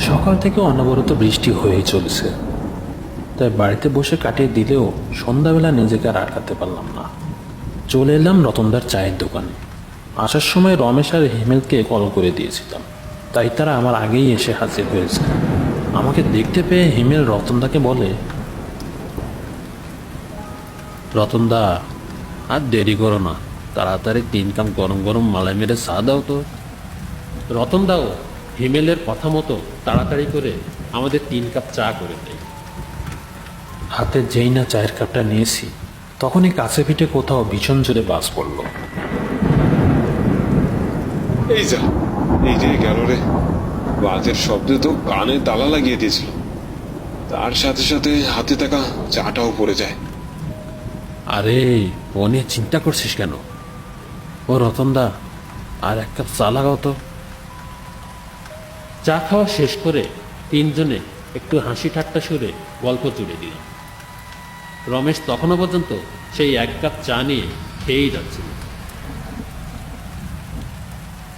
সকাল থেকে অনবরত বৃষ্টি হয়েই চলেছে, তাই বাড়িতে বসে কাটিয়ে দিলেও সন্ধ্যাবেলা নিজেকে আর আটকাতে পারলাম না। চলে এলাম রতনদার চায়ের দোকানে। আসার সময় রমেশ আর হিমেলকে কল করে দিয়েছিলাম, তাই তারা আমার আগেই এসে হাজির হয়েছে। আমাকে দেখতে পেয়ে হিমেল রতনদাকে বলে, রতনদা, আর দেরি করো না, তাড়াতাড়ি 3 কাপ গরম গরম মালাই মেরে চা দাও তো। রতনদাও হিমেলের কথা মতো তাড়াতাড়ি করে আমাদের 3 কাপ চা করে দেয়। হাতে যেই না চায়ের কাপটা নিয়েছি, তখনই কাছে পিঠে কোথাও ভীষণ জোরে বাজ পড়ল। এই যা, এই যে গেল রে। বাজের শব্দে তো কানে তালা লাগিয়ে দিয়েছিল, তার সাথে সাথে হাতে থাকা চাটাও পড়ে যায়। আরে, ও নিয়ে চিন্তা করছিস কেন? ও রতনদা, আর 1 কাপ চা লাগাও তো। চা খাওয়া শেষ করে 3 জনে একটু হাসি ঠাট্টা সুরে গল্প জুড়ে দিলাম। রমেশ তখনও পর্যন্ত সেই 1 কাপ চা নিয়ে খেয়েই যাচ্ছিল।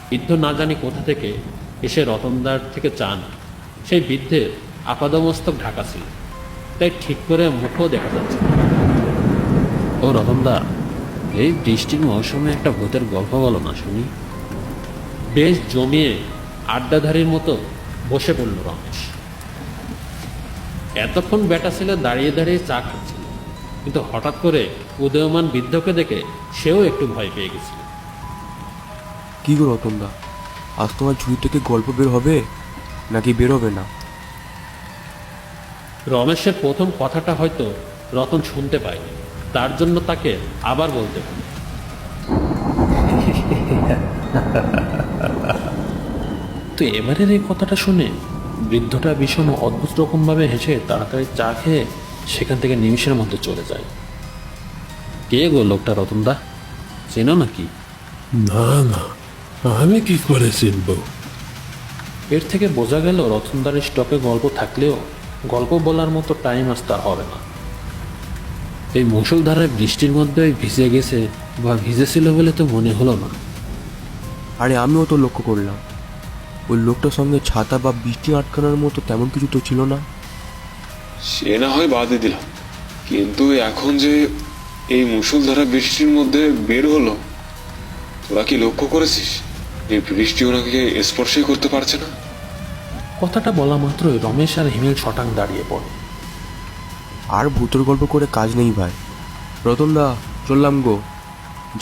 বৃদ্ধ না জানি কোথা থেকে এসে রতনদার থেকে চা না, সেই বৃদ্ধের আপাদমস্তক ঢাকা ছিল, তাই ঠিক করে মুখও দেখা যাচ্ছে না। ও রতনদা, এই বৃষ্টির মৌসুমে একটা ভূতের গল্প বলো না শুনি। বেশ জমিয়ে আড্ডাধারীর মতো বসে পড়ল রমেশ। এতক্ষণ বেটা ছেলে দাঁড়িয়ে দাঁড়িয়ে চা খাচ্ছিল, কিন্তু হঠাৎ করে উদীয়মান বৃদ্ধকে দেখে সেও একটু ভয় পেয়ে গেছিল। কি গো রতনদা, আজ তোমার ঝুড়ি থেকে গল্প বের হবে নাকি বের হবে না? রমেশের প্রথম কথাটা হয়তো রতন শুনতে পায়নি, তার জন্য তাকে আবার বলতে হবে। তো এবারের এই কথাটা শুনে বৃদ্ধটা ভীষণ অদ্ভুত রকমভাবে হেসে তাড়াতাড়ি চা খেয়ে সেখান থেকে নিমিষের মধ্যে চলে যায়। কে গো লোকটা রতনদা, চেনো নাকি? না না, আমি কি করে চিনব? এর থেকে বোঝা গেল রতনদার স্টকে গল্প থাকলেও গল্প বলার মতো টাইম আজ তার হবে না। এই মুষলধারায় বৃষ্টির মধ্যে ভিজে গেছে বা ভিজেছিল বলে তো মনে হলো না। আরে আমিও তো লক্ষ্য করলাম, ওই লোকটার সঙ্গে ছাতা বা বৃষ্টি আটকানোর মতো তেমন কিছু তো ছিল না। সে না হয় বাদে দিলাম, কিন্তু এখন যে এই মুষলধারা বৃষ্টির মধ্যে বের হলো, তোরা কি লক্ষ্য করেছিস এই বৃষ্টি ওনাকে স্পর্শই করতে পারছে না? কথাটা বলা মাত্রই রমেশ আর হিমেল শটাং দাঁড়িয়ে পড়ে। আর ভূতের গল্প করে কাজ নেই ভাই। রতনদা, চললাম গো,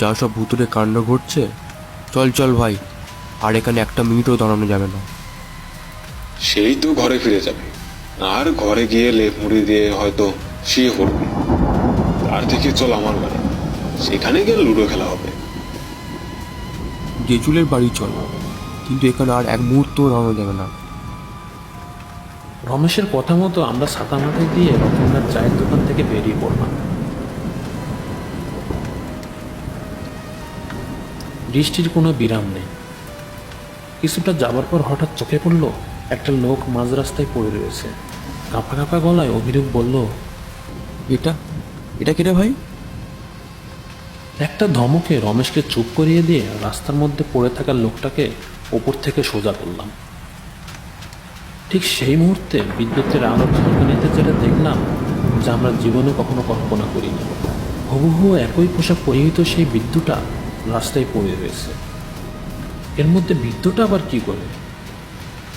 যা সব ভূতুরে কাণ্ড ঘটছে, চল চল ভাই, আর এখানে 1 মিনিটও দাঁড়ানো যাবে না। সেই তো ঘরে ফিরে যাবে, আর ঘরে গিয়ে লেপ মুড়ি দিয়ে হয়তো শুয়ে পড়বে। তার থেকে চল আমার বাড়ি, সেখানে গিয়ে লুডো খেলা হবে। জেচুলের বাড়ি চল, কিন্তু এখানে আর 1 মুহূর্তও দাঁড়ানো যাবে না। রমেশের কথা মতো আমরা ছাতা মাথায় দিয়ে রতনদার চায়ের দোকান থেকে বেরিয়ে পড়লাম। বৃষ্টির কোনো বিরাম নেই। কিছুটা যাবার পর হঠাৎ চোখে পড়ল একটা লোক মাঝ রাস্তায় পড়ে রয়েছে। কাঁপা কাঁপা গলায় অভিরূপ বলল, এটা এটা কেটে ভাই? একটা ধমকে রমেশকে চুপ করিয়ে দিয়ে রাস্তার মধ্যে পড়ে থাকা লোকটাকে ওপর থেকে সোজা করলাম। ঠিক সেই মুহূর্তে বিদ্যুতের আলো ঝলকানিতে যেটা দেখলাম, যা আমরা জীবনে কখনো কল্পনা করিনি। হুবহু একই পোশাক পরিহিত সেই বৃদ্ধটা রাস্তায় পড়ে রয়েছে। এর মধ্যে বৃদ্ধটা আবার কি করে?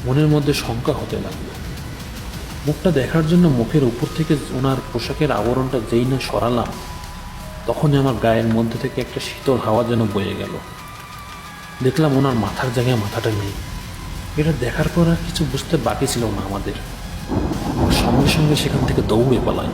মনের মধ্যে শঙ্কা হতে লাগলো। মুখটা দেখার জন্য মুখের উপর থেকে ওনার পোশাকের আবরণটা যেই না সরালাম, তখনই আমার গায়ের মধ্যে থেকে একটা শীতল হাওয়া যেন বয়ে গেল। দেখলাম ওনার মাথার জায়গায় মাথাটা নেই। এটা দেখার পর আর কিছু বুঝতে বাকি ছিল না আমাদের। সঙ্গে সঙ্গে সেখান থেকে দৌড়ে পালাই।